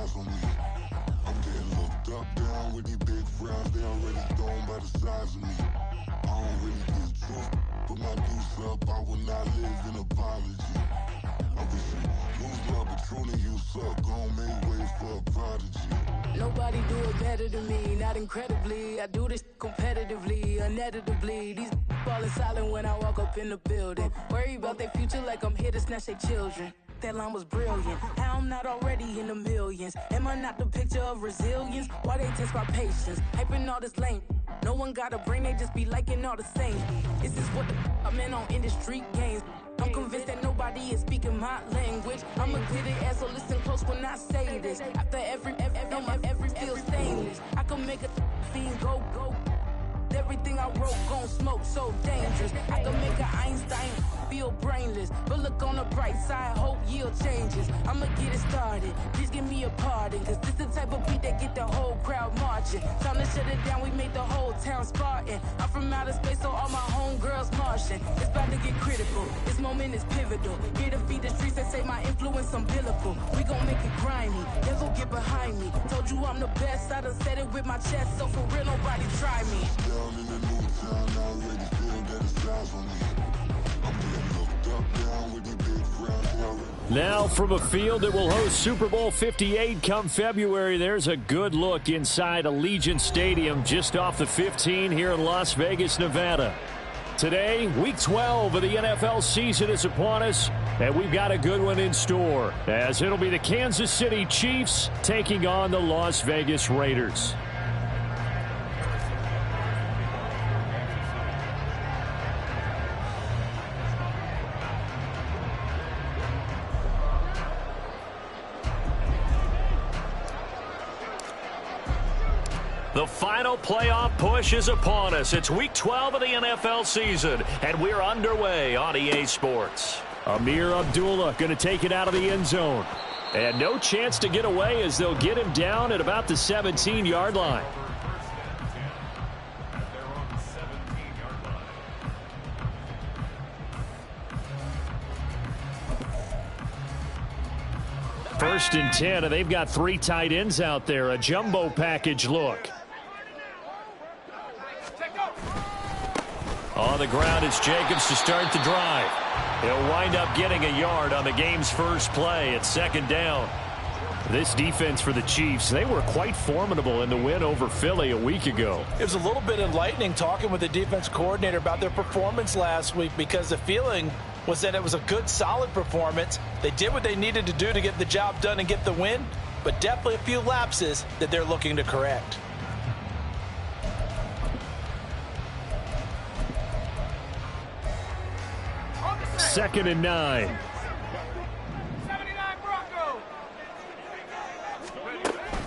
eyes on me. I'm getting looked up, down with these big frowns. They already thrown by the size of me. I don't really get drunk, but my deuce up. I will not live in apology. I wish you lose love, but truly you suck. Gon' make way for a prodigy. Nobody do it better than me, not incredibly. I do this competitively, uneditably. These falling silent when I walk up in the building. Worry about their future like I'm here to snatch their children. That line was brilliant. How I'm not already in the millions? Am I not the picture of resilience? Why they test my patience? Hyping all this lame. No one got a brain, they just be liking all the same. This is what the I'm in on industry games. I'm convinced that nobody is speaking my language. I'm a good ass, so listen close when I say this. After every feel stainless. I can make a fiend go. Everything I wrote gon' smoke, so dangerous. I can make an Einstein feel brainless. But look on the bright side, hope yield changes. I'ma get it started, please give me a pardon. Cause this the type of beat that get the whole crowd marching. Time to shut it down, we made the whole town Spartan. I'm from outer space, so all my homegirls Martian. It's about to get critical, this moment is pivotal. Here to feed the streets and say my influence umbilical. We gon' make it grimy, never get behind me. Told you I'm the best, I done said it with my chest. So for real, nobody try me. Down in the new town, I already feel that it's eyes on me. I'm getting looked up, down with these big frowns. Now from a field that will host Super Bowl 58 come February, there's a good look inside Allegiant Stadium just off the 15 here in Las Vegas, Nevada. Today, Week 12 of the NFL season is upon us, and we've got a good one in store, as it'll be the Kansas City Chiefs taking on the Las Vegas Raiders. The final playoff push is upon us. It's Week 12 of the NFL season, and we're underway on EA Sports. Amir Abdullah going to take it out of the end zone. And no chance to get away as they'll get him down at about the 17-yard line. First and 10, and they've got three tight ends out there. A jumbo package look. On the ground, it's Jacobs to start the drive. He'll wind up getting a yard on the game's first play at second down. This defense for the Chiefs, they were quite formidable in the win over Philly a week ago. It was a little bit enlightening talking with the defense coordinator about their performance last week, because the feeling was that it was a good, solid performance. They did what they needed to do to get the job done and get the win, but definitely a few lapses that they're looking to correct. Second and 9. 79 Bronco.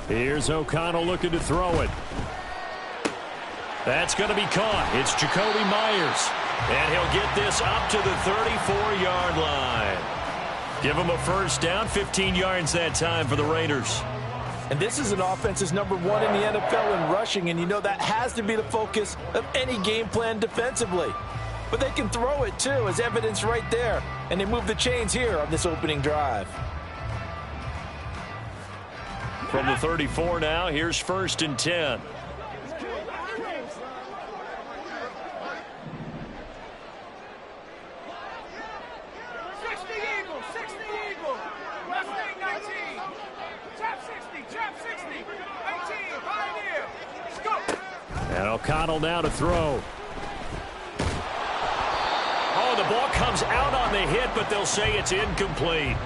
Here's O'Connell looking to throw it. That's going to be caught. It's Jacoby Myers. And he'll get this up to the 34-yard line. Give him a first down, 15 yards that time for the Raiders. And this is an offense that's number one in the NFL in rushing, and you know that has to be the focus of any game plan defensively. But they can throw it, too, as evidence right there. And they move the chains here on this opening drive. From the 34 now, here's first and 10. 60 Eagle. Left wing 19. Trap 60. 19. Pioneer. Let's go. And O'Connell now to throw. Oh, the ball comes out on the hit, but they'll say it's incomplete.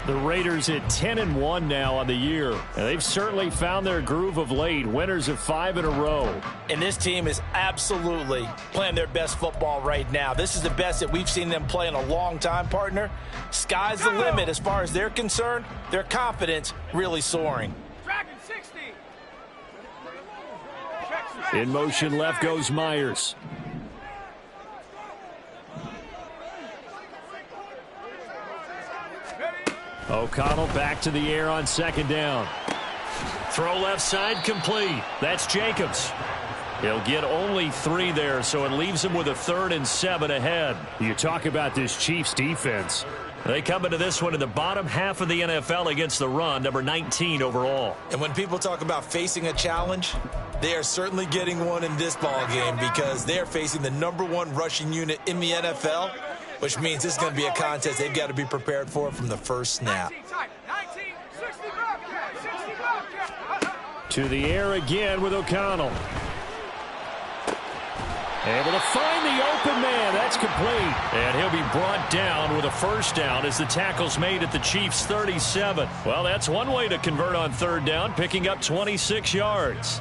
The Raiders at 10-1 now on the year. And they've certainly found their groove of late. Winners of 5 in a row. And this team is absolutely playing their best football right now. This is the best that we've seen them play in a long time, partner. Sky's the limit as far as they're concerned. Their confidence really soaring. Dragon 60. In motion left goes Myers. O'Connell back to the air on second down. Throw left side complete. That's Jacobs. He'll get only 3 there, so it leaves him with a 3rd and 7 ahead. You talk about this Chiefs defense. They come into this one in the bottom half of the NFL against the run, number 19 overall. And when people talk about facing a challenge, they are certainly getting one in this ball game because they are facing the #1 rushing unit in the NFL, which means this is going to be a contest they've got to be prepared for from the first snap. To the air again with O'Connell. Able to find the open man. That's complete. And he'll be brought down with a first down as the tackle's made at the Chiefs' 37. Well, that's one way to convert on third down, picking up 26 yards.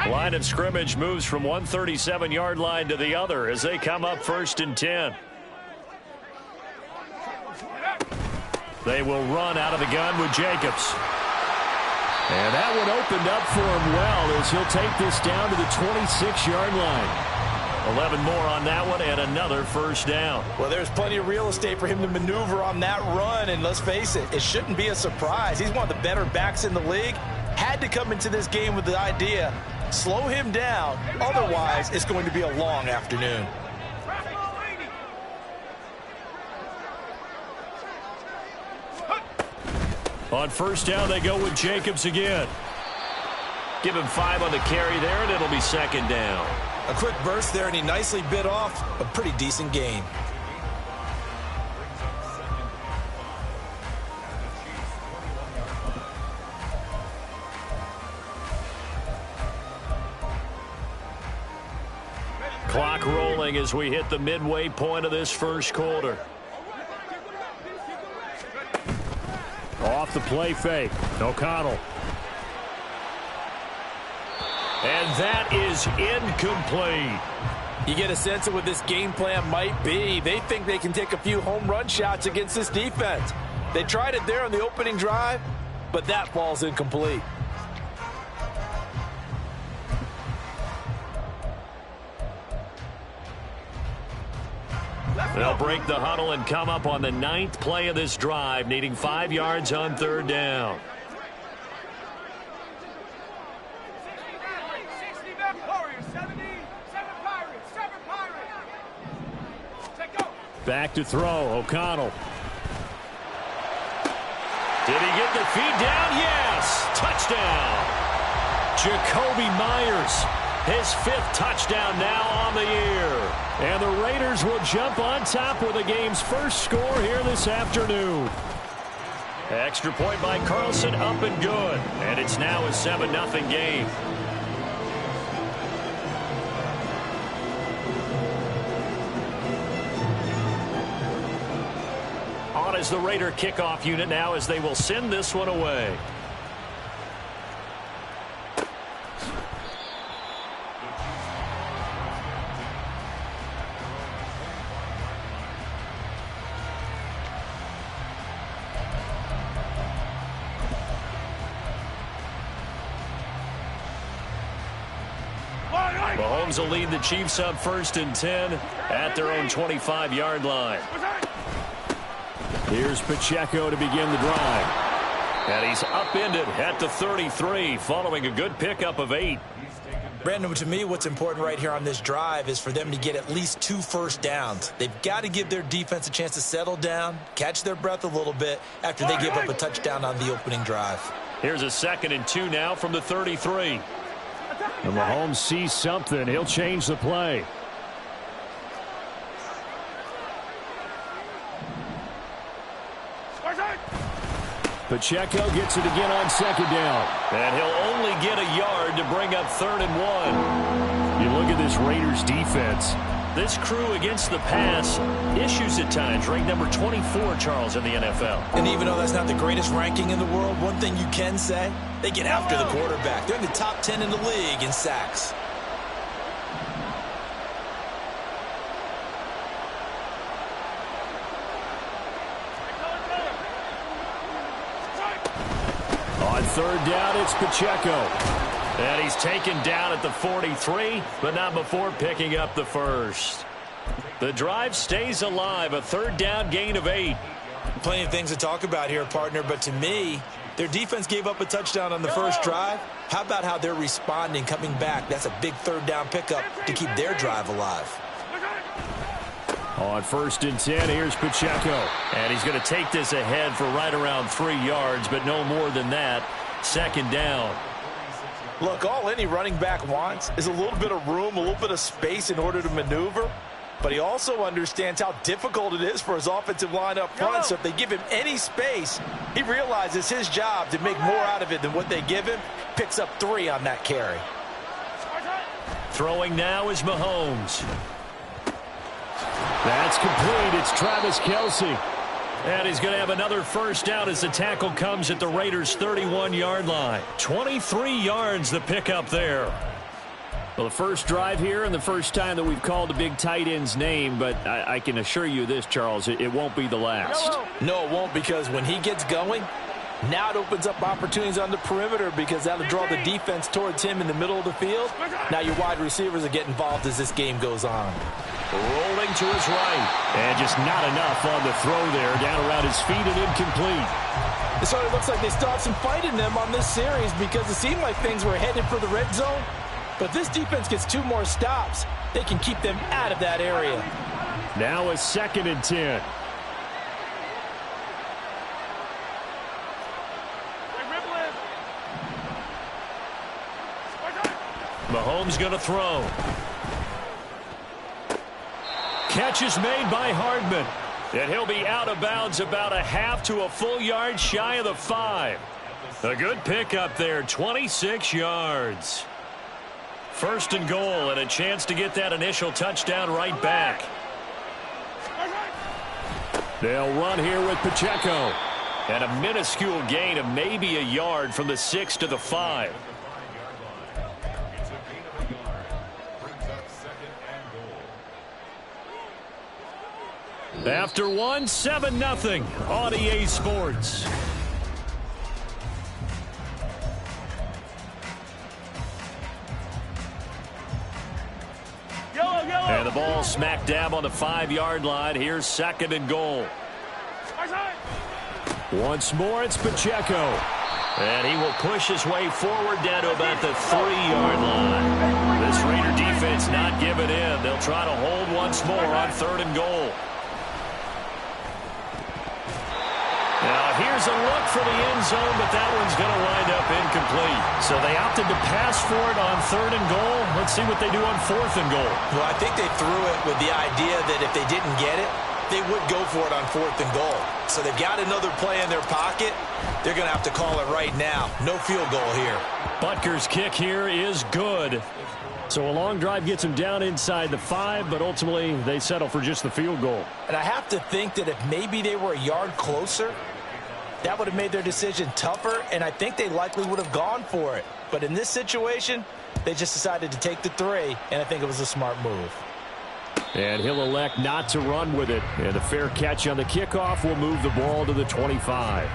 Line of scrimmage moves from one 37-yard line to the other as they come up 1st and 10. They will run out of the gun with Jacobs. And that one opened up for him well as he'll take this down to the 26-yard line. 11 more on that one and another first down. Well, there's plenty of real estate for him to maneuver on that run, and let's face it, it shouldn't be a surprise. He's one of the better backs in the league. Had to come into this game with the idea, slow him down, otherwise it's going to be a long afternoon. On first down, they go with Jacobs again. Give him 5 on the carry there, and it'll be 2nd down. A quick burst there, and he nicely bit off a pretty decent gain. Clock rolling as we hit the midway point of this first quarter. Off the play fake. O'Connell. And that is incomplete. You get a sense of what this game plan might be. They think they can take a few home run shots against this defense. They tried it there on the opening drive, but that ball's incomplete. They'll break the huddle and come up on the 9th play of this drive, needing 5 yards on third down. Back to throw, O'Connell. Did he get the feed down? Yes! Touchdown! Jacoby Myers, his 5th touchdown now on the year. And the Raiders will jump on top with the game's first score here this afternoon. Extra point by Carlson, up and good. And it's now a 7-0 game. On is the Raider kickoff unit now as they will send this one away. Mahomes will lead the Chiefs up 1st and 10 at their own 25-yard line. Here's Pacheco to begin the drive. And he's upended at the 33 following a good pickup of 8. Brandon, to me, what's important right here on this drive is for them to get at least 2 first downs. They've got to give their defense a chance to settle down, catch their breath a little bit after they give up a touchdown on the opening drive. Here's a 2nd and 2 now from the 33. And Mahomes sees something. He'll change the play. Pacheco gets it again on 2nd down. And he'll only get a yard to bring up 3rd and 1. You look at this Raiders defense. This crew against the pass, issues at times, ranked number 24, Charles, in the NFL. And even though that's not the greatest ranking in the world, one thing you can say, they get after the quarterback. They're in the top 10 in the league in sacks. On 3rd down, it's Pacheco. And he's taken down at the 43, but not before picking up the first. The drive stays alive, a 3rd down gain of 8. Plenty of things to talk about here, partner, but to me, Their defense gave up a touchdown on the first drive. How about how they're responding, coming back? That's a big third down pickup to keep their drive alive. On 1st and 10, here's Pacheco. And he's going to take this ahead for right around 3 yards, but no more than that. 2nd down. Look, all any running back wants is a little bit of room, a little bit of space in order to maneuver. But he also understands how difficult it is for his offensive line up front. So if they give him any space, he realizes his job to make more out of it than what they give him. Picks up 3 on that carry. Throwing now is Mahomes. That's complete. It's Travis Kelce. And he's going to have another first down as the tackle comes at the Raiders' 31-yard line. 23 yards the pickup there. Well, the first drive here and the first time that we've called a big tight end's name, but I can assure you this, Charles, it won't be the last. No, it won't, because when he gets going, now it opens up opportunities on the perimeter because that'll draw the defense towards him in the middle of the field. Now your wide receivers will get involved as this game goes on. Rolling to his right. And just not enough on the throw there. Down around his feet and incomplete. It sort of looks like they still have some fight in them on this series because it seemed like things were headed for the red zone. But this defense gets 2 more stops. They can keep them out of that area. Now a 2nd and 10. Mahomes going to throw. Catch is made by Hardman. And he'll be out of bounds about a half to a full yard shy of the 5. A good pickup there, 26 yards. 1st and goal, and a chance to get that initial touchdown right back. They'll run here with Pacheco. And a minuscule gain of maybe a yard from the 6 to the 5. After 1, 7-0 on EA Sports. And the ball smack dab on the 5-yard line. Here's 2nd and goal. Once more, it's Pacheco. And he will push his way forward down to about the 3-yard line. This Raider defense not giving in. They'll try to hold once more on 3rd and goal. Now, here's a look for the end zone, but that one's going to wind up incomplete. So they opted to pass for it on 3rd and goal. Let's see what they do on 4th and goal. Well, I think they threw it with the idea that if they didn't get it, they would go for it on 4th and goal. So they've got another play in their pocket. They're going to have to call it right now. No field goal here. Butker's kick here is good. So a long drive gets them down inside the 5, but ultimately they settle for just the field goal. And I have to think that if maybe they were a yard closer, that would have made their decision tougher, and I think they likely would have gone for it. But in this situation, they just decided to take the 3, and I think it was a smart move. And he'll elect not to run with it. And a fair catch on the kickoff will move the ball to the 25.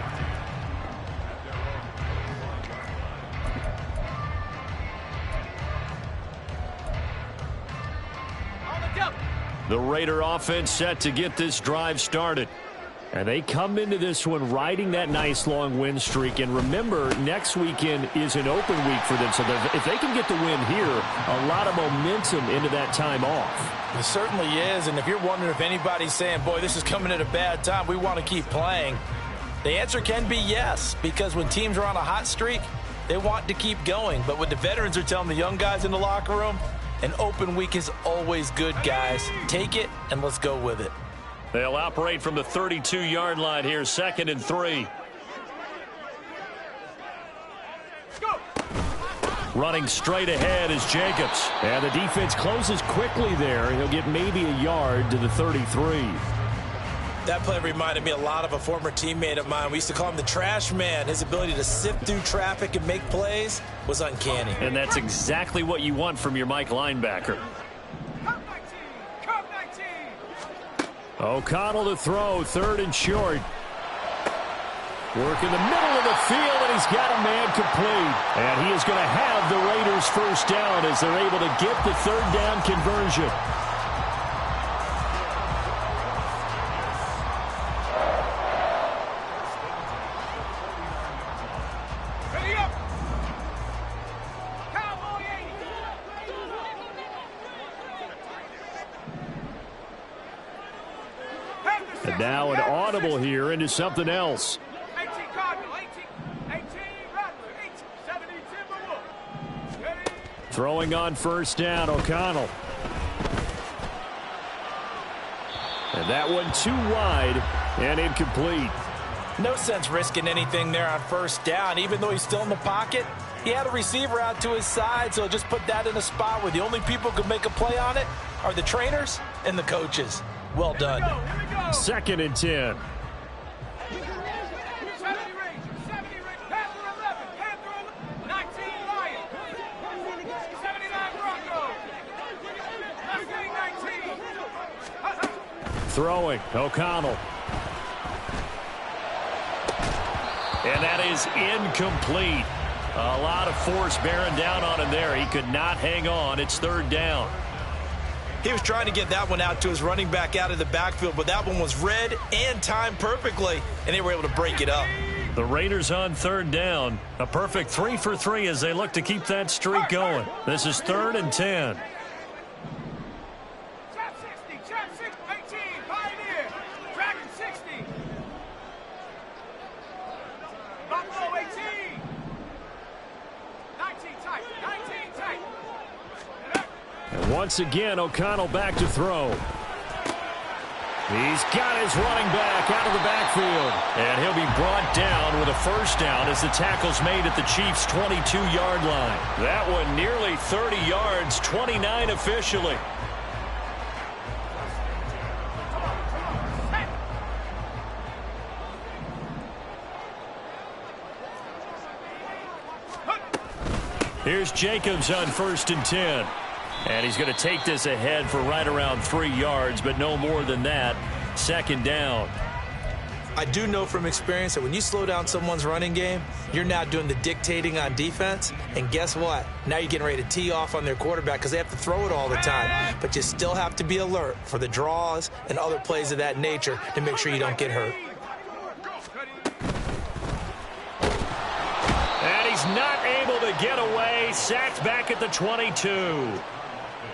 The Raider offense set to get this drive started. And they come into this one riding that nice long win streak. And remember, next weekend is an open week for them. So if they can get the win here, a lot of momentum into that time off. It certainly is. And if you're wondering if anybody's saying, boy, this is coming at a bad time, we want to keep playing, the answer can be yes. Because when teams are on a hot streak, they want to keep going. But what the veterans are telling the young guys in the locker room, an open week is always good, guys. Take it and let's go with it. They'll operate from the 32-yard line here, 2nd and 3. Running straight ahead is Jacobs. And the defense closes quickly there. He'll get maybe a yard to the 33. That play reminded me a lot of a former teammate of mine. We used to call him the trash man. His ability to sift through traffic and make plays was uncanny. And that's exactly what you want from your Mike linebacker. O'Connell to throw, 3rd and short. Work in the middle of the field, and he's got a man complete. And he is going to have the Raiders first down as they're able to get the 3rd down conversion. And now an audible here into something else. 18 Cardinal, 18 Rattler, 70 Timberwolf. Ready? Throwing on first down, O'Connell. And that one too wide and incomplete. No sense risking anything there on first down. Even though he's still in the pocket, he had a receiver out to his side, so just put that in a spot where the only people who could make a play on it are the trainers and the coaches. Well done. Here we go. 2nd and 10. 70 Rangers, 70 Rangers, Panther 11, Panther 11, 19 Lions, 79 Broncos, Mustang 19. Throwing, O'Connell. And that is incomplete. A lot of force bearing down on him there. He could not hang on. It's 3rd down. He was trying to get that one out to his running back out of the backfield, but that one was read and timed perfectly, and they were able to break it up. The Raiders on 3rd down. A perfect 3 for 3 as they look to keep that streak going. This is 3rd and 10. Trap 60, 18, Pioneer, Dragon 60, Buffalo 18, 19 tight, 19 tight. And once again, O'Connell back to throw. He's got his running back out of the backfield. And he'll be brought down with a first down as the tackle's made at the Chiefs' 22-yard line. That one nearly 30 yards, 29 officially. Here's Jacobs on 1st and 10. And he's going to take this ahead for right around 3 yards, but no more than that. 2nd down. I do know from experience that when you slow down someone's running game, you're now doing the dictating on defense. And guess what? Now you're getting ready to tee off on their quarterback because they have to throw it all the time. But you still have to be alert for the draws and other plays of that nature to make sure you don't get hurt. And he's not able to get away. Sacked back at the 22.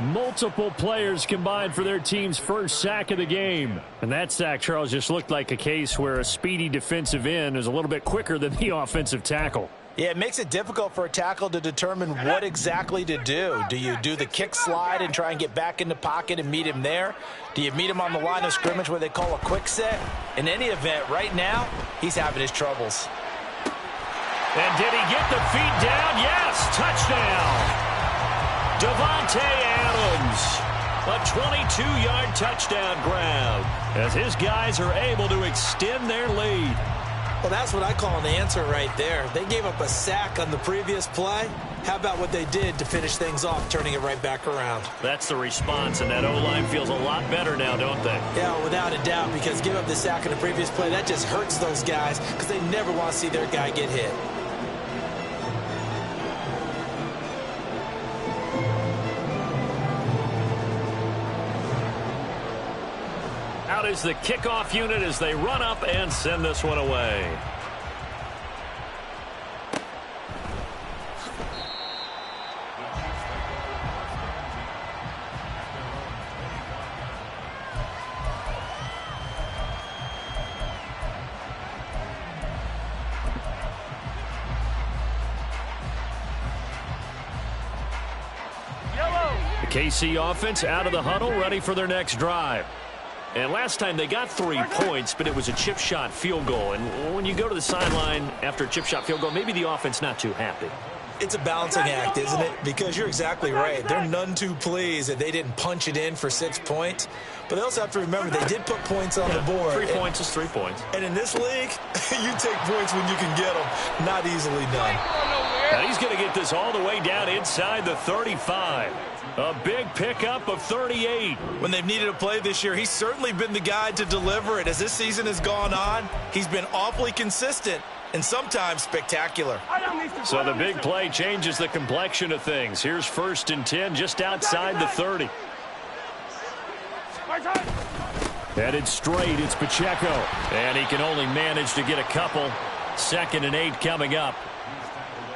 Multiple players combined for their team's first sack of the game. And that sack, Charles, just looked like a case where a speedy defensive end is a little bit quicker than the offensive tackle. Yeah, it makes it difficult for a tackle to determine what exactly to do. Do you do the kick slide and try and get back in the pocket and meet him there? Do you meet him on the line of scrimmage where they call a quick set? In any event, right now, he's having his troubles. And did he get the feet down? Yes, touchdown. Devontae Adams, a 22-yard touchdown grab as his guys are able to extend their lead. Well, that's what I call an answer right there. They gave up a sack on the previous play. How about what they did to finish things off, turning it right back around? That's the response, and that O-line feels a lot better now, don't they? Yeah, without a doubt, because give up the sack on the previous play, that just hurts those guys because they never want to see their guy get hit. Out is the kickoff unit as they run up and send this one away. The KC offense out of the huddle, ready for their next drive. And last time they got 3 points, but it was a chip shot field goal. And when you go to the sideline after a chip shot field goal, maybe the offense not too happy. It's a balancing act, isn't it? Because you're exactly right. They're none too pleased that they didn't punch it in for 6 points. But they also have to remember they did put points on the board. 3 points is 3 points. And in this league, you take points when you can get them. Not easily done. And he's going to get this all the way down inside the 35. A big pickup of 38. When they've needed a play this year, he's certainly been the guy to deliver it. As this season has gone on, he's been awfully consistent and sometimes spectacular. So the big play changes the complexion of things. Here's 1st and 10 just outside the 30. Headed straight, it's Pacheco. And he can only manage to get a couple. 2nd and 8 coming up.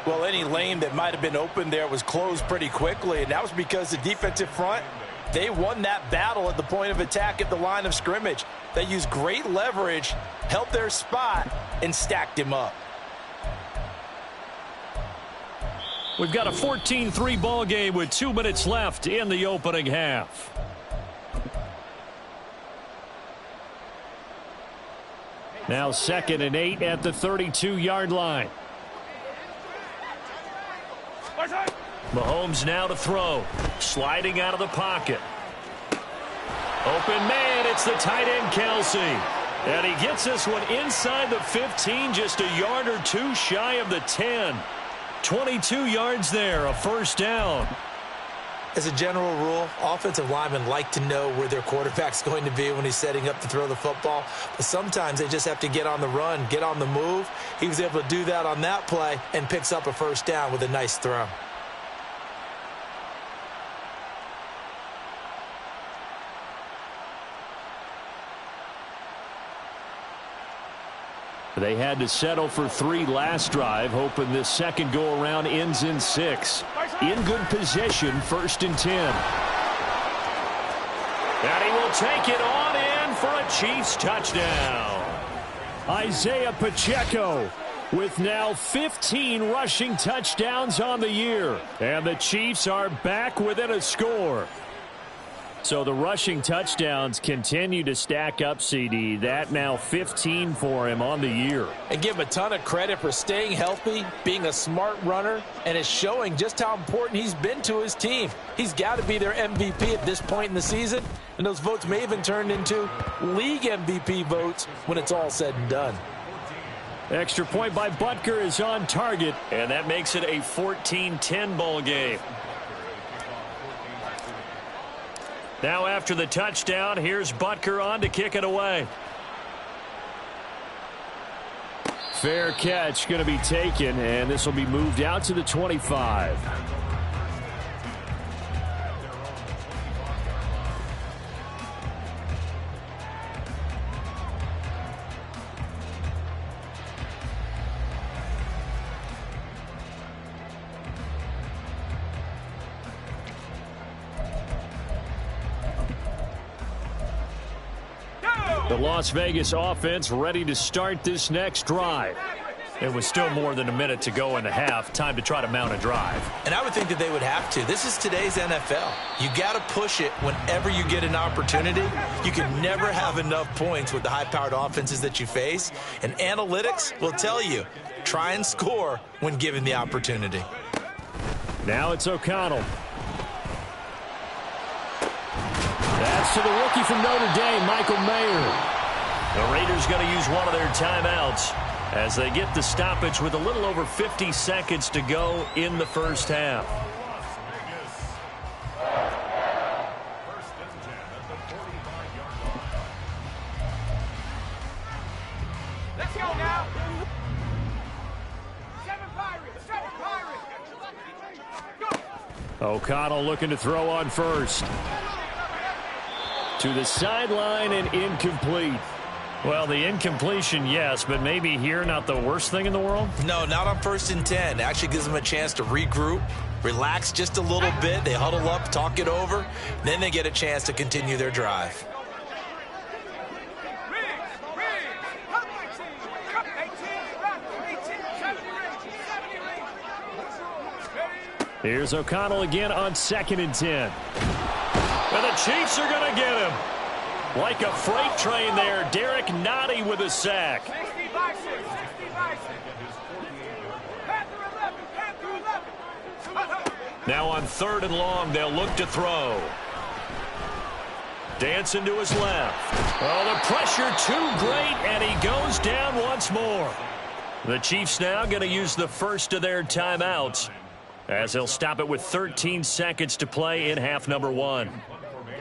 Well, any lane that might have been open there was closed pretty quickly, and that was because the defensive front They won that battle at the point of attack at the line of scrimmage. They used great leverage, held their spot, and stacked him up. We've got a 14-3 ball game with 2 minutes left in the opening half. Now 2nd and 8 at the 32-yard line. Mahomes now to throw. Sliding out of the pocket. Open man, it's the tight end Kelsey. And he gets this one inside the 15, just a yard or two shy of the 10. 22 yards there, a first down. As a general rule, offensive linemen like to know where their quarterback's going to be when he's setting up to throw the football. But sometimes they just have to get on the run, get on the move. He was able to do that on that play and picks up a first down with a nice throw. They had to settle for 3 last drive, hoping this second go-around ends in 6. In good position, 1st and 10. And he will take it on in for a Chiefs touchdown. Isaiah Pacheco with now 15 rushing touchdowns on the year. And the Chiefs are back within a score. So the rushing touchdowns continue to stack up, CD. That now 15 for him on the year. And give him a ton of credit for staying healthy, being a smart runner, and is showing just how important he's been to his team. He's got to be their MVP at this point in the season, and those votes may even turn into league MVP votes when it's all said and done. Extra point by Butker is on target, and that makes it a 14-10 ball game. Now after the touchdown, here's Butker on to kick it away. Fair catch going to be taken, and this will be moved out to the 25. The Las Vegas offense ready to start this next drive. It was still more than a minute to go in the half. Time to try to mount a drive. And I would think that they would have to. This is today's NFL. You got to push it whenever you get an opportunity. You can never have enough points with the high-powered offenses that you face. And analytics will tell you, try and score when given the opportunity. Now it's O'Connell. That's to the rookie from Notre Dame, Michael Mayer. The Raiders going to use one of their timeouts as they get the stoppage with a little over 50 seconds to go in the first half. Let's go now. 7 Pirates. Go. O'Connell looking to throw on first. To the sideline and incomplete. Well, the incompletion, yes, but maybe here not the worst thing in the world? No, not on 1st and 10. It actually gives them a chance to regroup, relax just a little bit. They huddle up, talk it over. Then they get a chance to continue their drive. Here's O'Connell again on 2nd and 10. And the Chiefs are going to get him. Like a freight train there, Derek Noddy with a sack. 60 by 6, 60 by 6. Panther 11. Now on 3rd and long, they'll look to throw. Dancing to his left. Oh, the pressure too great, and he goes down once more. The Chiefs now going to use the first of their timeouts as they'll stop it with 13 seconds to play in half number 1.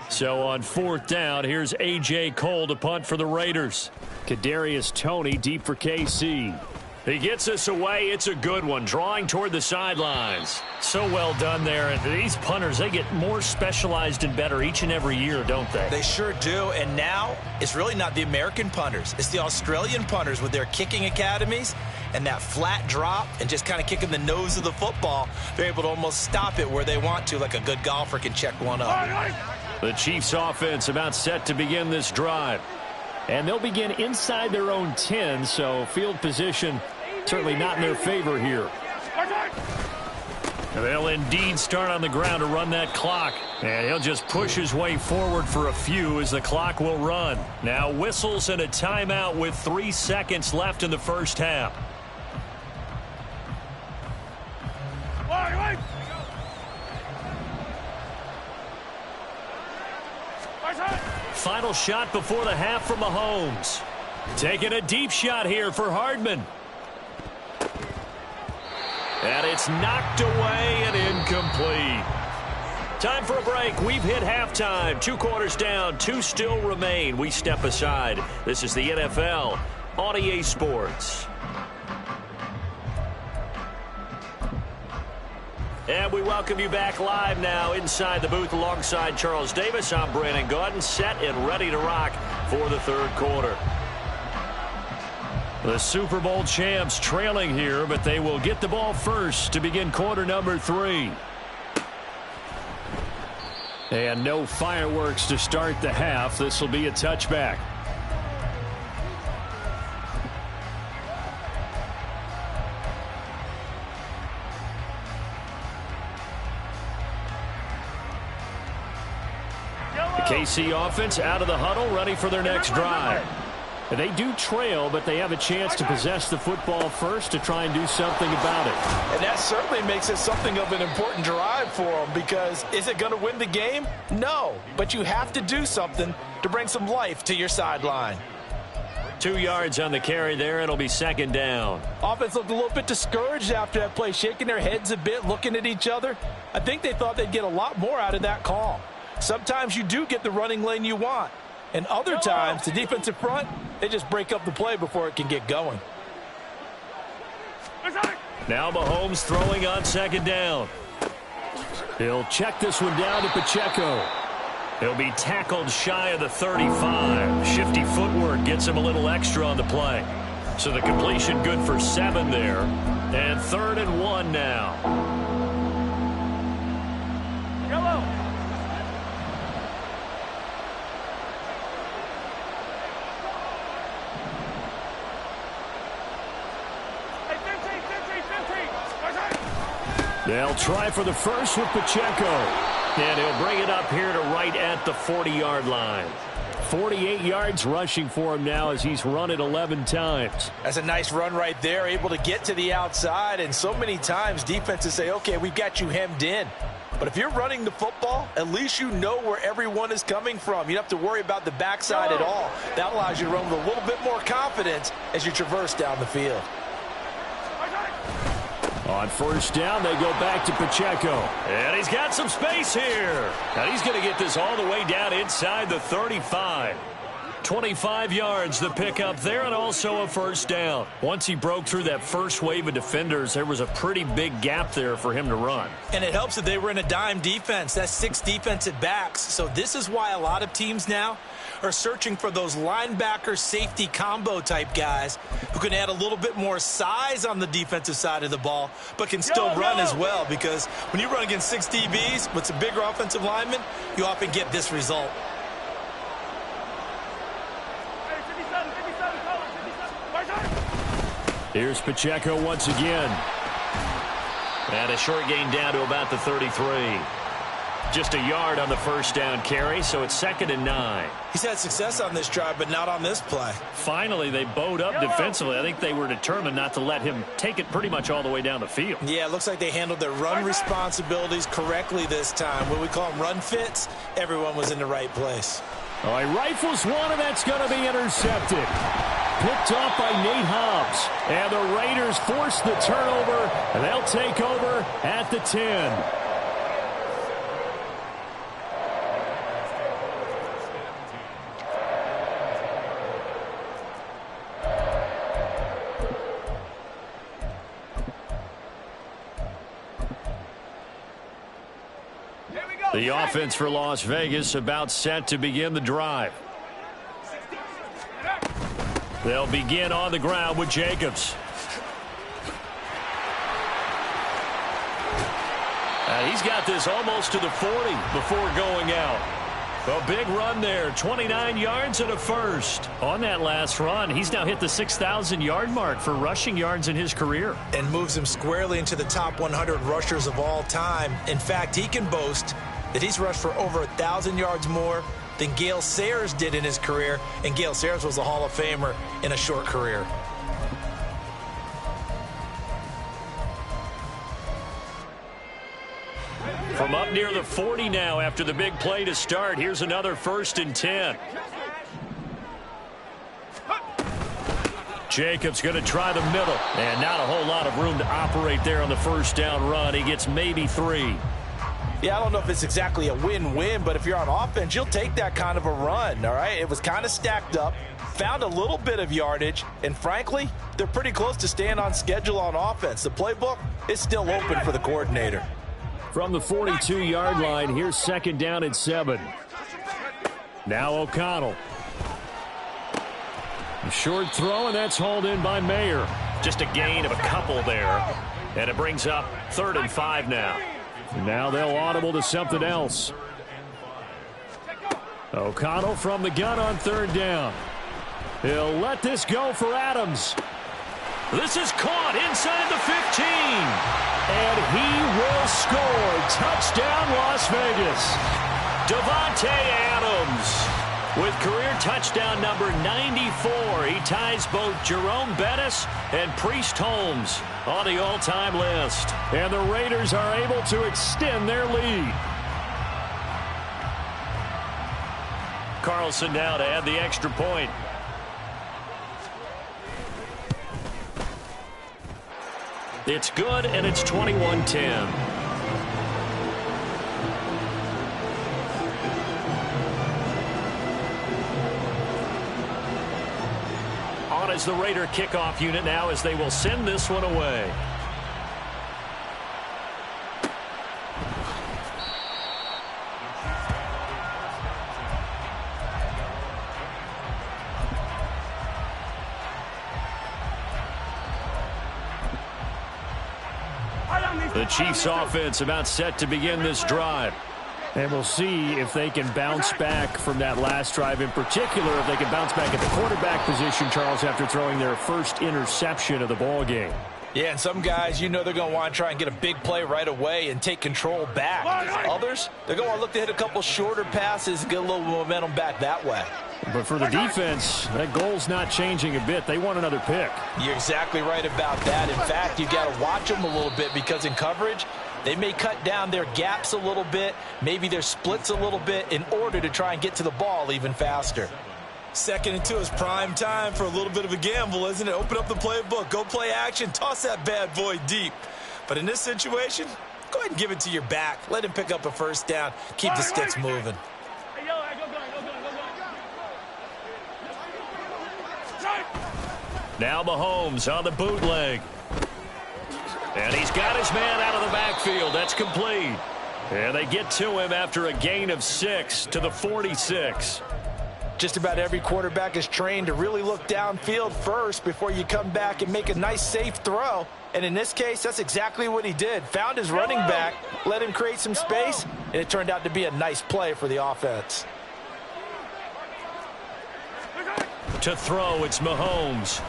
So on 4th down, here's A.J. Cole to punt for the Raiders. Kadarius Toney deep for KC. He gets us away. It's a good one, drawing toward the sidelines. So well done there. And these punters, they get more specialized and better each and every year, don't they? They sure do. And now it's really not the American punters. It's the Australian punters with their kicking academies and that flat drop and just kind of kicking the nose of the football. They're able to almost stop it where they want to, like a good golfer can check one up. The Chiefs offense about set to begin this drive. And they'll begin inside their own 10, so field position certainly not in their favor here. They'll indeed start on the ground to run that clock. And he'll just push his way forward for a few as the clock will run. Now whistles and a timeout with 3 seconds left in the first half. Final shot before the half from Mahomes. Taking a deep shot here for Hardman. And it's knocked away and incomplete. Time for a break. We've hit halftime. 2 quarters down. 2 still remain. We step aside. This is the NFL on EA Sports. And we welcome you back live now inside the booth alongside Charles Davis. I'm Brandon Gaudin, set and ready to rock for the third quarter. The Super Bowl champs trailing here, but they will get the ball first to begin quarter number 3. And no fireworks to start the half. This will be a touchback. The KC offense out of the huddle, ready for their next drive. They do trail, but they have a chance to possess the football first to try and do something about it. And that certainly makes it something of an important drive for them, because is it going to win the game? No, but you have to do something to bring some life to your sideline. 2 yards on the carry there. It'll be second down. Offense looked a little bit discouraged after that play, shaking their heads a bit, looking at each other. I think they thought they'd get a lot more out of that call. Sometimes you do get the running lane you want. And other times, the defensive front, they just break up the play before it can get going. Now Mahomes throwing on second down. He'll check this one down to Pacheco. He'll be tackled shy of the 35. Shifty footwork gets him a little extra on the play. So the completion good for 7 there. And 3rd and 1 now. Yellow. They'll try for the first with Pacheco. And he'll bring it up here to right at the 40-yard line. 48 yards rushing for him now as he's run it 11 times. That's a nice run right there, able to get to the outside. And so many times defenses say, okay, we've got you hemmed in. But if you're running the football, at least you know where everyone is coming from. You don't have to worry about the backside at all. That allows you to run with a little bit more confidence as you traverse down the field. On first down, they go back to Pacheco. And he's got some space here. And he's going to get this all the way down inside the 35. 25 yards the pickup there, and also a first down. Once he broke through that first wave of defenders, there was a pretty big gap there for him to run. And it helps that they were in a dime defense. That's 6 defensive backs. So this is why a lot of teams now are searching for those linebacker safety combo type guys who can add a little bit more size on the defensive side of the ball, but can still run as well, because when you run against 6 DBs with some bigger offensive linemen, you often get this result. Here's Pacheco once again. And a short gain down to about the 33. Just a yard on the first down carry, so it's 2nd and 9. He's had success on this drive, but not on this play. Finally, they bowed up defensively. I think they were determined not to let him take it pretty much all the way down the field. Yeah, it looks like they handled their run responsibilities correctly this time. What we call them run fits, everyone was in the right place. All right, rifles one, and that's going to be intercepted. Picked off by Nate Hobbs. And the Raiders force the turnover, and they'll take over at the 10. The offense for Las Vegas about set to begin the drive. They'll begin on the ground with Jacobs. He's got this almost to the 40 before going out. A big run there, 29 yards and a first. On that last run, he's now hit the 6,000-yard mark for rushing yards in his career. And moves him squarely into the top 100 rushers of all time. In fact, he can boast that he's rushed for over 1,000 yards more than Gale Sayers did in his career. And Gale Sayers was a Hall of Famer in a short career. From up near the 40 now after the big play to start. Here's another 1st and 10. Jacobs going to try the middle. And not a whole lot of room to operate there on the first down run. He gets maybe 3. Yeah, I don't know if it's exactly a win-win, but if you're on offense, you'll take that kind of a run, all right? It was kind of stacked up, found a little bit of yardage, and frankly, they're pretty close to staying on schedule on offense. The playbook is still open for the coordinator. From the 42-yard line, here's 2nd down and 7. Now O'Connell. A short throw, and that's hauled in by Mayer. Just a gain of a couple there. And it brings up 3rd and 5 now. And now they'll audible to something else. O'Connell from the gun on 3rd down. He'll let this go for Adams. This is caught inside the 15. And he will score. Touchdown, Las Vegas. Davante Adams with career touchdown number 94. He ties both Jerome Bettis and Priest Holmes on the all-time list. And the Raiders are able to extend their lead. Carlson now to add the extra point. It's good, and it's 21-10. On is the Raider kickoff unit now as they will send this one away. The Chiefs offense about set to begin this drive. And we'll see if they can bounce back from that last drive, in particular if they can bounce back at the quarterback position, Charles, after throwing their first interception of the ball game. Yeah, and some guys, you know, they're going to want to try and get a big play right away and take control back. Others, they're going to look to hit a couple shorter passes and get a little momentum back that way. But for the defense, that goal's not changing a bit. They want another pick. You're exactly right about that. In fact, you've got to watch them a little bit because in coverage, they may cut down their gaps a little bit, maybe their splits a little bit in order to try and get to the ball even faster. 2nd and 2 is prime time for a little bit of a gamble, isn't it? Open up the playbook, go play action, toss that bad boy deep. But in this situation, go ahead and give it to your back. Let him pick up a 1st down. Keep the sticks moving. Now Mahomes on the bootleg. And he's got his man out of the backfield. That's complete. And they get to him after a gain of 6 to the 46. Just about every quarterback is trained to really look downfield first before you come back and make a nice, safe throw. And in this case, that's exactly what he did. Found his running back, let him create some space, and it turned out to be a nice play for the offense. To throw, it's Mahomes.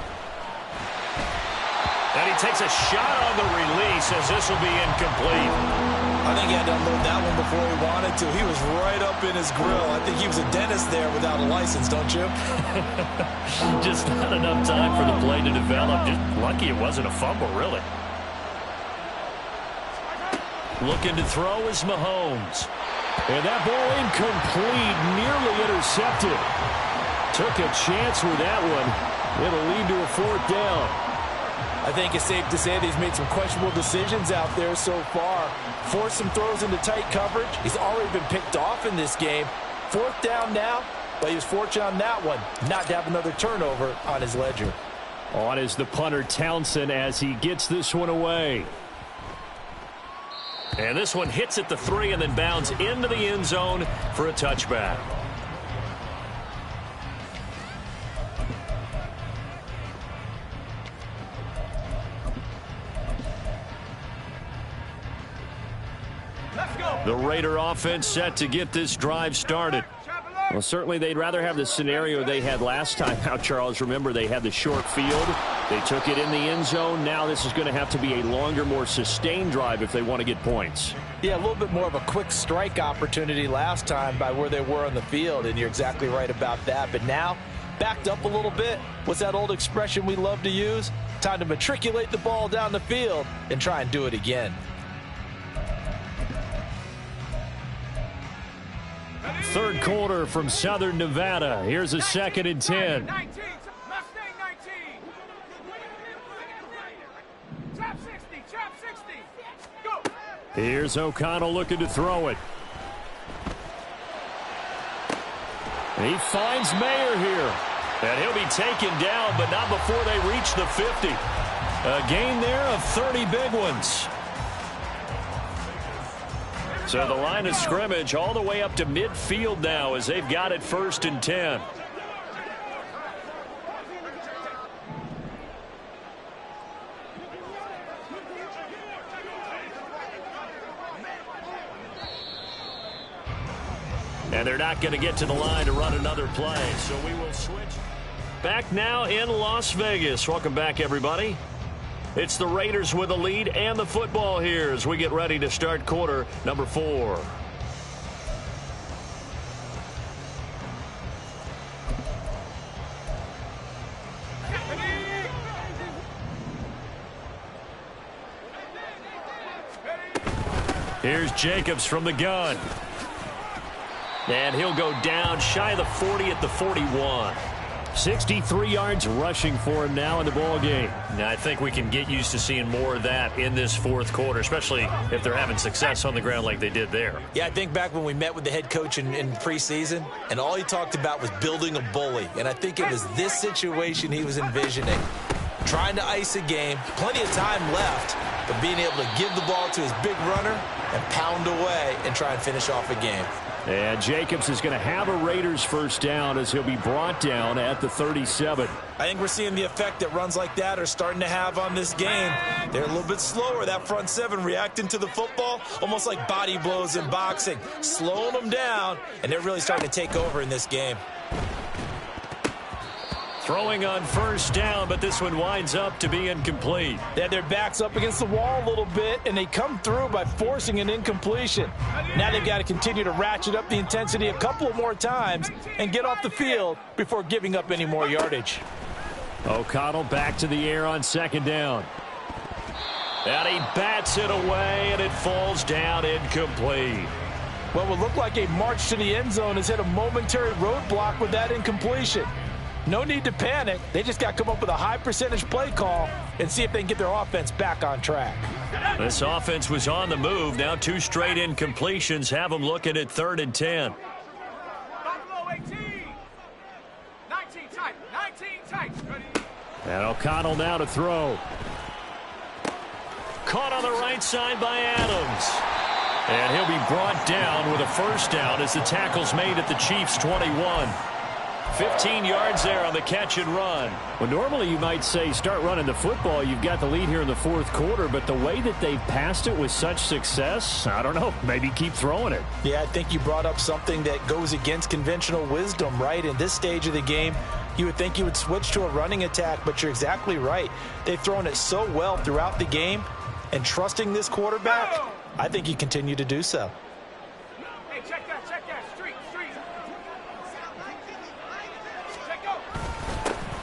And he takes a shot on the release as this will be incomplete. I think he had to unload that one before he wanted to. He was right up in his grill. I think he was a dentist there without a license, don't you? Just not enough time for the play to develop. Just lucky it wasn't a fumble, really. Looking to throw is Mahomes. And that ball incomplete, nearly intercepted. Took a chance with that one. It'll lead to a 4th down. I think it's safe to say that he's made some questionable decisions out there so far. Forced some throws into tight coverage. He's already been picked off in this game. 4th down now, but he was fortunate on that one not to have another turnover on his ledger. On is the punter Townsend as he gets this one away. And this one hits at the 3 and then bounds into the end zone for a touchback. The Raider offense set to get this drive started. Well, certainly they'd rather have the scenario they had last time out, Charles. Remember, they had the short field. They took it in the end zone. Now this is going to have to be a longer, more sustained drive if they want to get points. Yeah, a little bit more of a quick strike opportunity last time by where they were on the field, and you're exactly right about that. But now, backed up a little bit. What's that old expression we love to use? Time to matriculate the ball down the field and try and do it again. Third quarter from Southern Nevada. Here's a 2nd and 10. 19, Mustang 19. Chop 60, go. Here's O'Connell looking to throw it. He finds Mayer here. And he'll be taken down, but not before they reach the 50. A gain there of 30 big ones. So the line of scrimmage all the way up to midfield now as they've got it 1st and 10. And they're not going to get to the line to run another play, so we will switch. Back now in Las Vegas. Welcome back, everybody. It's the Raiders with the lead and the football here as we get ready to start quarter number 4. Here's Jacobs from the gun. And he'll go down shy of the 40 at the 41. 63 yards rushing for him now in the ball game. Now, I think we can get used to seeing more of that in this 4th quarter, especially if they're having success on the ground like they did there. Yeah, I think back when we met with the head coach in preseason, and all he talked about was building a bully. And I think it was this situation he was envisioning. Trying to ice a game, plenty of time left, but being able to give the ball to his big runner and pound away and try and finish off a game. And Jacobs is going to have a Raiders first down as he'll be brought down at the 37. I think we're seeing the effect that runs like that are starting to have on this game. They're a little bit slower, that front 7 reacting to the football, almost like body blows in boxing, slowing them down, and they're really starting to take over in this game. Throwing on first down, but this one winds up to be incomplete. They had their backs up against the wall a little bit, and they come through by forcing an incompletion. Now they've got to continue to ratchet up the intensity a couple of more times and get off the field before giving up any more yardage. O'Connell back to the air on 2nd down. And he bats it away, and it falls down incomplete. What would look like a march to the end zone has hit a momentary roadblock with that incompletion. No need to panic. They just got to come up with a high percentage play call and see if they can get their offense back on track. This offense was on the move. Now 2 straight incompletions have them looking at 3rd and 10. Buffalo 18. 19 tight. Ready. And O'Connell now to throw. Caught on the right side by Adams. And he'll be brought down with a first down as the tackle's made at the Chiefs' 21. 15 yards there on the catch and run. Well, normally you might say start running the football. You've got the lead here in the 4th quarter, but the way that they've passed it with such success, I don't know, maybe keep throwing it. Yeah, I think you brought up something that goes against conventional wisdom, right? In this stage of the game, you would think you would switch to a running attack, but you're exactly right. They've thrown it so well throughout the game, and trusting this quarterback, I think you continue to do so. Hey, check that. Street.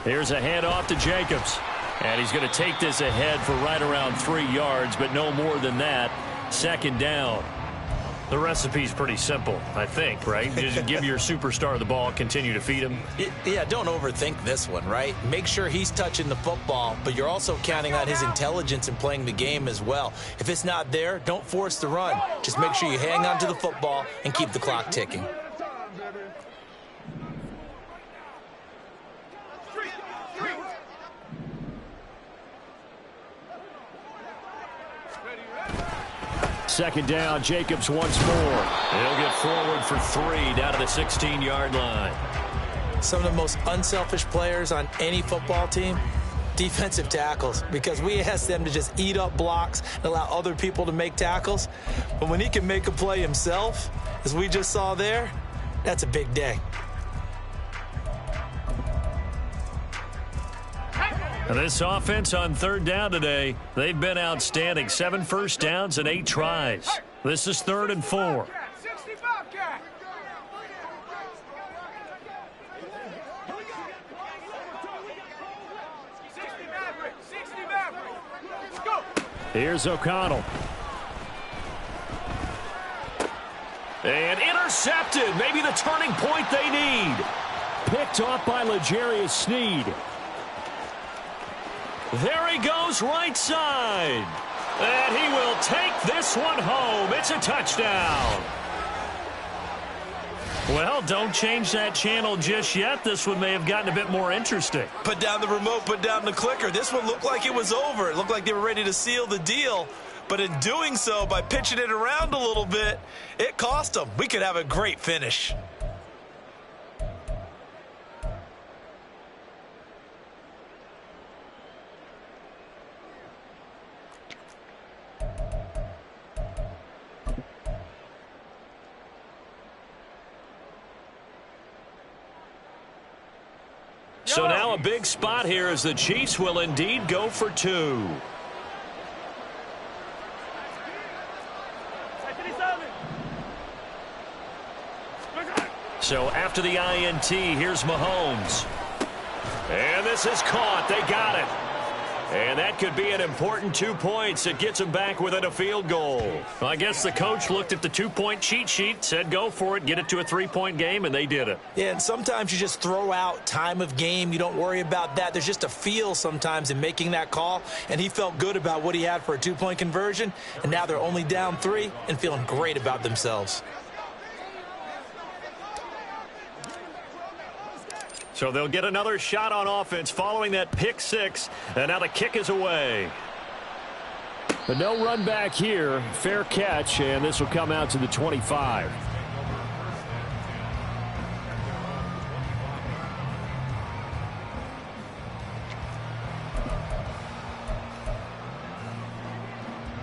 Here's a handoff to Jacobs. And he's going to take this ahead for right around 3 yards, but no more than that. 2nd down. The recipe's pretty simple, I think, right? Just give your superstar the ball, continue to feed him. Yeah, don't overthink this one, right? Make sure he's touching the football, but you're also counting on his intelligence in playing the game as well. If it's not there, don't force the run. Just make sure you hang on to the football and keep the clock ticking. Second down, Jacobs once more. He'll get forward for 3 down to the 16-yard line. Some of the most unselfish players on any football team, defensive tackles, because we ask them to just eat up blocks and allow other people to make tackles. But when he can make a play himself, as we just saw there, that's a big day. And this offense on third down today, they've been outstanding. 7 first downs and 8 tries. This is 3rd and 4. 65 cat. Here's O'Connell. And intercepted. Maybe the turning point they need. Picked off by L'Jarius Sneed. There he goes, right side. And he will take this one home. It's a touchdown. Well, don't change that channel just yet. This one may have gotten a bit more interesting. Put down the remote, put down the clicker. This one looked like it was over. It looked like they were ready to seal the deal. But in doing so, by pitching it around a little bit, it cost them. We could have a great finish. So now a big spot here as the Chiefs will indeed go for 2. So after the INT, here's Mahomes. And this is caught. They got it. And that could be an important 2 points. It gets them back within a field goal. Well, I guess the coach looked at the 2-point cheat sheet, said go for it, get it to a 3-point game, and they did it. Yeah, and sometimes you just throw out time of game. You don't worry about that. There's just a feel sometimes in making that call, and he felt good about what he had for a 2-point conversion, and now they're only down 3 and feeling great about themselves. So they'll get another shot on offense following that pick 6, and now the kick is away. But no run back here. Fair catch, and this will come out to the 25.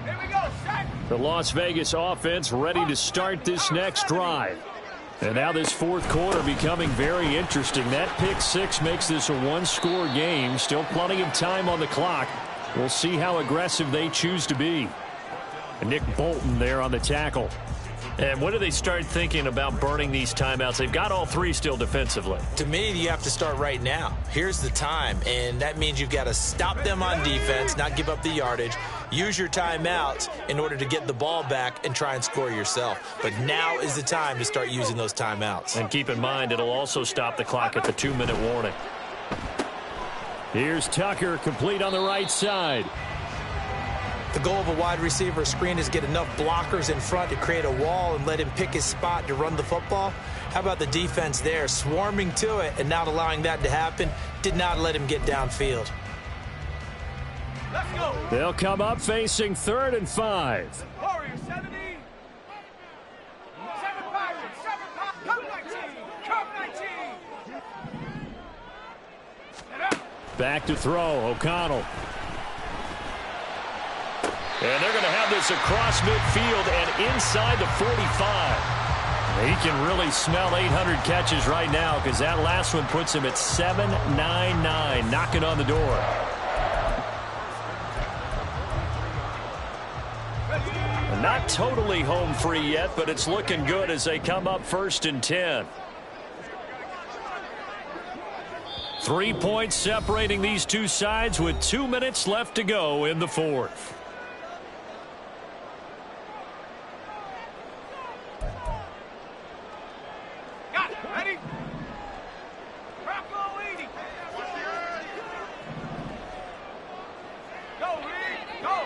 Here we go, set. The Las Vegas offense ready to start this next drive. And now this fourth quarter becoming very interesting. That pick 6 makes this a 1-score game. Still plenty of time on the clock. We'll see how aggressive they choose to be. And Nick Bolton there on the tackle. And when do they start thinking about burning these timeouts? They've got all 3 still defensively. To me, you have to start right now. Here's the time, and that means you've got to stop them on defense, not give up the yardage. Use your timeouts in order to get the ball back and try and score yourself. But now is the time to start using those timeouts. And keep in mind, it'll also stop the clock at the 2-minute warning. Here's Tucker, complete on the right side. The goal of a wide receiver screen is get enough blockers in front to create a wall and let him pick his spot to run the football. How about the defense there, swarming to it and not allowing that to happen? Did not let him get downfield. Let's go. They'll come up facing 3rd and 5. Warriors 70. 7 Pirates. 7 Pirates. Come 19. Come 19. Get up. Back to throw, O'Connell. And they're going to have this across midfield and inside the 45. He can really smell 800 catches right now because that last one puts him at 799, knocking on the door. Not totally home free yet, but it's looking good as they come up 1st and 10. 3 points separating these two sides with 2 minutes left to go in the 4th. Got it. Ready? Rocco 80. Go, Reed. Go.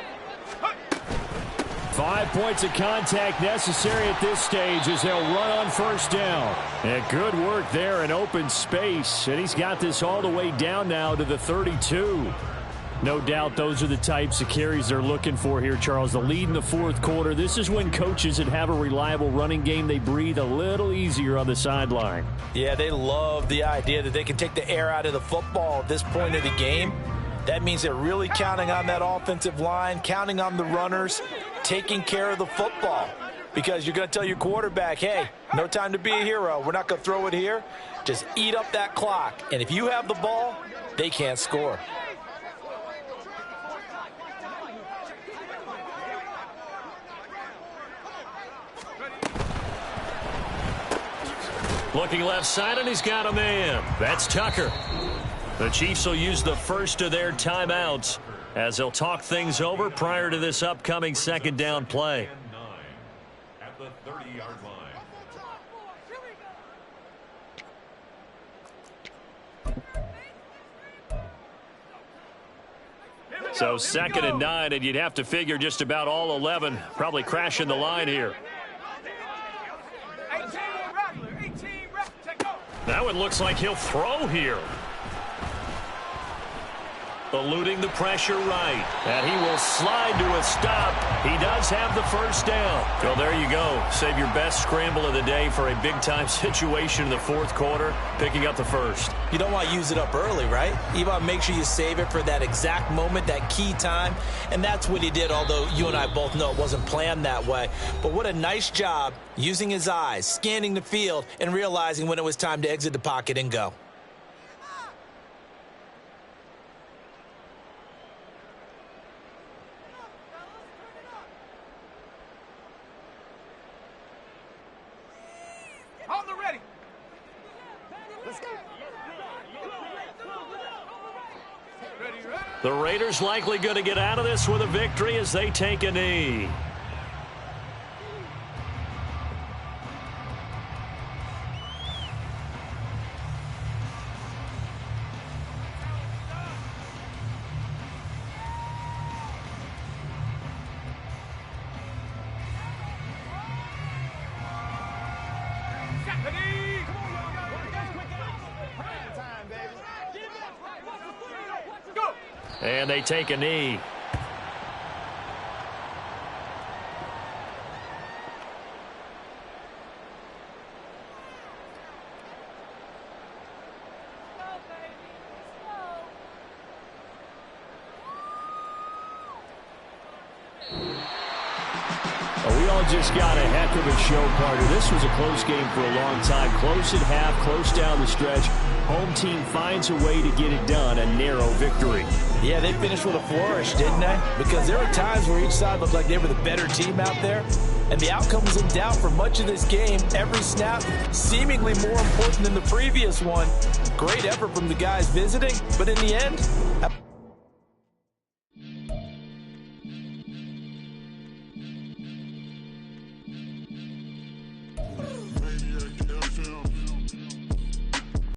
5 points of contact necessary at this stage as they'll run on 1st down. And good work there in open space. And he's got this all the way down now to the 32. No doubt those are the types of carries they're looking for here, Charles. The lead in the 4th quarter. This is when coaches that have a reliable running game, they breathe a little easier on the sideline. Yeah, they love the idea that they can take the air out of the football at this point of the game. That means they're really counting on that offensive line, counting on the runners, taking care of the football. because you're going to tell your quarterback, hey, no time to be a hero. We're not going to throw it here. Just eat up that clock. And if you have the ball, they can't score. Looking left side, and he's got a man. That's Tucker. The Chiefs will use the first of their timeouts as they'll talk things over prior to this upcoming second down play. At the 30-yard line. So 2nd and 9, and you'd have to figure just about all 11 probably crashing the line here. Now it looks like he'll throw here. Eluding the pressure right. And he will slide to a stop. He does have the first down. So there you go. Save your best scramble of the day for a big-time situation in the fourth quarter, picking up the first. You don't want to use it up early, right? You want to make sure you save it for that exact moment, that key time. And that's what he did, although you and I both know it wasn't planned that way. But what a nice job using his eyes, scanning the field, and realizing when it was time to exit the pocket and go. On the ready. The Raiders likely going to get out of this with a victory as they take a knee. And they take a knee. We all just got a heck of a show, partner. This was a close game for a long time. Close at half, close down the stretch. Home team finds a way to get it done, a narrow victory. Yeah, they finished with a flourish, didn't they? Because there were times where each side looked like they were the better team out there. And the outcome was in doubt for much of this game. Every snap seemingly more important than the previous one. Great effort from the guys visiting, but in the end,